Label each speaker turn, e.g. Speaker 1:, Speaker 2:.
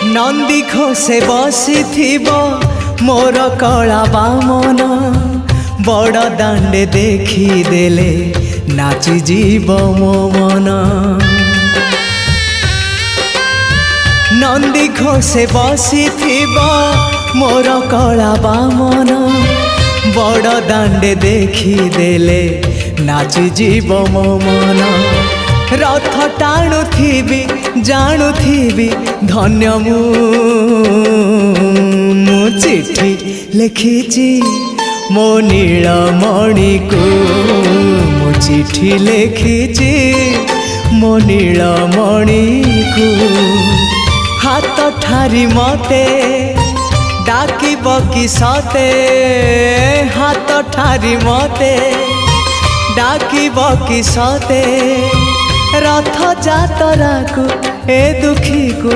Speaker 1: नंदी घोषे बसी मोर कला बामन बड़ दांडे देखी देले नाची जीव मो मन। नंदी घोषे बसी मोर कला बामन बड़ दांडे देखी देले नाची जीव मो मन। रथ टाणुथिबी जाणुथिबी धन्य मु चिठी लिखिची मो नीलमणि को मु चिठी लिखिची मो नीलमणि को। हाथ ठारी मते डाकिब कि सते हाथ ठारी मते डाकिब कि सते रथ जातरा को ए दुखी को